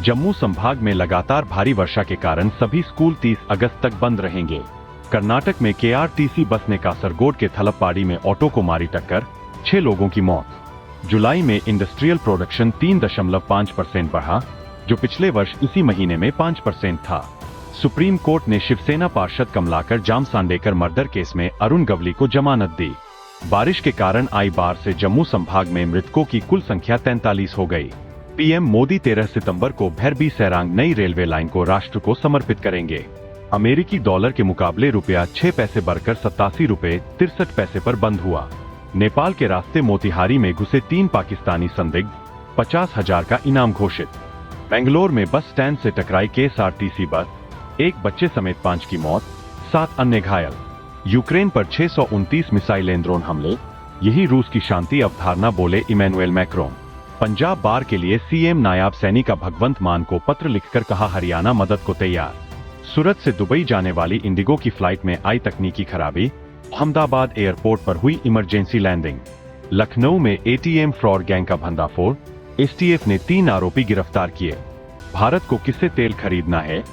जम्मू संभाग में लगातार भारी वर्षा के कारण सभी स्कूल 30 अगस्त तक बंद रहेंगे। कर्नाटक में केआरटीसी बस ने कासरगोड के थलपपाड़ी में ऑटो को मारी टक्कर, 6 लोगों की मौत। जुलाई में इंडस्ट्रियल प्रोडक्शन 3.5% बढ़ा, जो पिछले वर्ष इसी महीने में 5% था। सुप्रीम कोर्ट ने शिवसेना पार्षद कमलाकर जामसांडेकर मर्डर केस में अरुण गवली को जमानत दी। बारिश के कारण आई बाढ़ से जम्मू संभाग में मृतकों की कुल संख्या 43 हो गई। पीएम मोदी 13 सितंबर को भैरबी सैरांग नई रेलवे लाइन को राष्ट्र को समर्पित करेंगे। अमेरिकी डॉलर के मुकाबले रुपया 6 पैसे बढ़कर 87 रुपए 63 पैसे पर बंद हुआ। नेपाल के रास्ते मोतिहारी में घुसे 3 पाकिस्तानी संदिग्ध, 50,000 का इनाम घोषित। बेंगलोर में बस स्टैंड से टकराई केएसआरटीसी बस, 1 बच्चे समेत 5 की मौत, 7 अन्य घायल। यूक्रेन पर 629 मिसाइल ड्रोन हमले, यही रूस की शांति अवधारणा, बोले इमैनुएल मैक्रोन। पंजाब बार के लिए सीएम नायाब सैनी का भगवंत मान को पत्र लिखकर कहा हरियाणा मदद को तैयार। सूरत से दुबई जाने वाली इंडिगो की फ्लाइट में आई तकनीकी खराबी, अहमदाबाद एयरपोर्ट पर हुई इमरजेंसी लैंडिंग। लखनऊ में एटीएम फ्रॉड गैंग का भंडाफोड़, एसटीएफ ने 3 आरोपी गिरफ्तार किए। भारत को किससे तेल खरीदना है,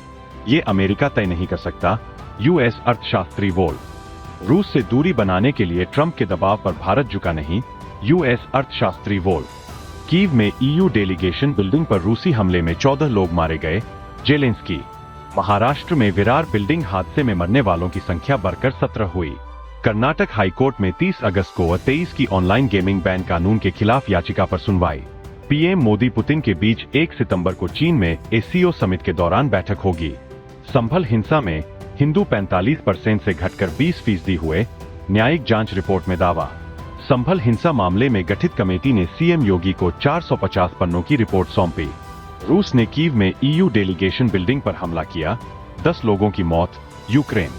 ये अमेरिका तय नहीं कर सकता, यूएस अर्थशास्त्री बोल। रूस से दूरी बनाने के लिए ट्रंप के दबाव पर भारत झुका नहीं, यूएस अर्थशास्त्री बोल। कीव में ईयू डेलीगेशन बिल्डिंग पर रूसी हमले में 14 लोग मारे गए, जेलेंस्की। महाराष्ट्र में विरार बिल्डिंग हादसे में मरने वालों की संख्या बढ़कर 17 हुई। कर्नाटक हाईकोर्ट में 30 अगस्त को 23 की ऑनलाइन गेमिंग बैन कानून के खिलाफ याचिका पर सुनवाई। पीएम मोदी पुतिन के बीच 1 सितंबर को चीन में एससीओ समिट के दौरान बैठक होगी। संभल हिंसा में हिंदू 45% से घटकर 20% हुए, न्यायिक जांच रिपोर्ट में दावा। संभल हिंसा मामले में गठित कमेटी ने सीएम योगी को 450 पन्नों की रिपोर्ट सौंपी। रूस ने कीव में ईयू डेलीगेशन बिल्डिंग पर हमला किया, 10 लोगों की मौत। यूक्रेन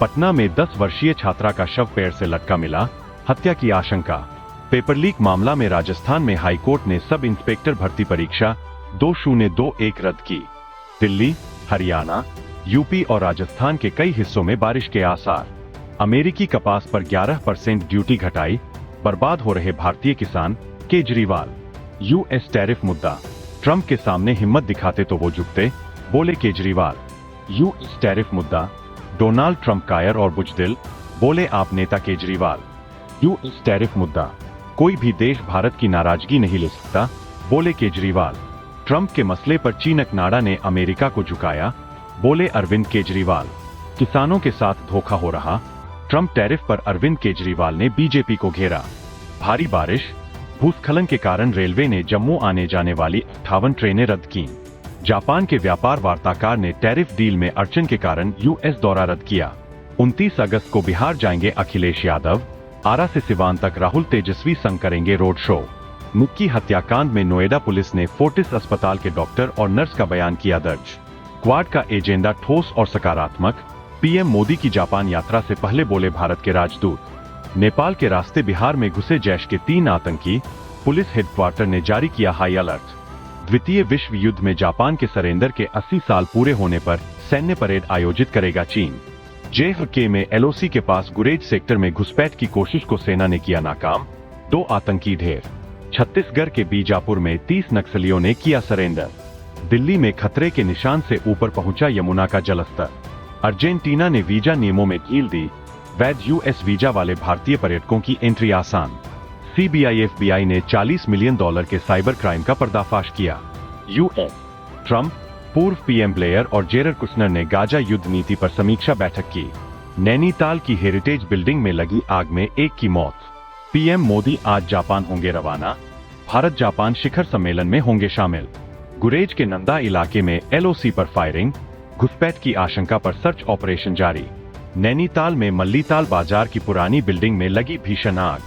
पटना में 10 वर्षीय छात्रा का शव पेड़ से लटका मिला, हत्या की आशंका। पेपर लीक मामला में राजस्थान में हाईकोर्ट ने सब इंस्पेक्टर भर्ती परीक्षा 2021 रद्द की। दिल्ली, हरियाणा, यूपी और राजस्थान के कई हिस्सों में बारिश के आसार। अमेरिकी कपास पर 11% ड्यूटी घटाई, बर्बाद हो रहे भारतीय किसान, केजरीवाल। यूएस टैरिफ मुद्दा, ट्रंप के सामने हिम्मत दिखाते तो वो झुकते, बोले केजरीवाल। यूएस टैरिफ मुद्दा, डोनाल्ड ट्रंप कायर और बुजदिल, बोले आप नेता केजरीवाल। यूएस टैरिफ मुद्दा, कोई भी देश भारत की नाराजगी नहीं ले सकता, बोले केजरीवाल। ट्रंप के मसले पर चीनक नाडा ने अमेरिका को झुकाया, बोले अरविंद केजरीवाल। किसानों के साथ धोखा हो रहा, ट्रंप टैरिफ पर अरविंद केजरीवाल ने बीजेपी को घेरा। भारी बारिश, भूस्खलन के कारण रेलवे ने जम्मू आने जाने वाली 58 ट्रेनें रद्द की। जापान के व्यापार वार्ताकार ने टैरिफ डील में अड़चन के कारण यूएस दौरा रद्द किया। 29 अगस्त को बिहार जाएंगे अखिलेश यादव, आरा से सिवान तक राहुल तेजस्वी संग करेंगे रोड शो। मुक्की हत्याकांड में नोएडा पुलिस ने फोर्टिस अस्पताल के डॉक्टर और नर्स का बयान किया दर्ज। क्वाड का एजेंडा ठोस और सकारात्मक, पीएम मोदी की जापान यात्रा से पहले बोले भारत के राजदूत। नेपाल के रास्ते बिहार में घुसे जैश के 3 आतंकी, पुलिस हेडक्वार्टर ने जारी किया हाई अलर्ट। द्वितीय विश्व युद्ध में जापान के सरेंडर के 80 साल पूरे होने पर सैन्य परेड आयोजित करेगा चीन। JFK में LOC के पास गुरेज सेक्टर में घुसपैठ की कोशिश को सेना ने किया नाकाम, 2 आतंकी ढेर। छत्तीसगढ़ के बीजापुर में 30 नक्सलियों ने किया सरेंडर। दिल्ली में खतरे के निशान से ऊपर पहुंचा यमुना का जलस्तर। अर्जेंटीना ने वीजा नियमों में ढील दी, वैध यूएस वीजा वाले भारतीय पर्यटकों की एंट्री आसान। सीबीआई FBI ने $40 मिलियन के साइबर क्राइम का पर्दाफाश किया। यूएस ट्रंप, पूर्व पीएम ब्लेयर और जेरड कुशनर ने गाजा युद्ध नीति पर समीक्षा बैठक की। नैनीताल की हेरिटेज बिल्डिंग में लगी आग में 1 की मौत। पीएम मोदी आज जापान होंगे रवाना, भारत जापान शिखर सम्मेलन में होंगे शामिल। गुरेज के नंदा इलाके में LOC पर फायरिंग, घुसपैठ की आशंका पर सर्च ऑपरेशन जारी। नैनीताल में मल्लीताल बाजार की पुरानी बिल्डिंग में लगी भीषण आग।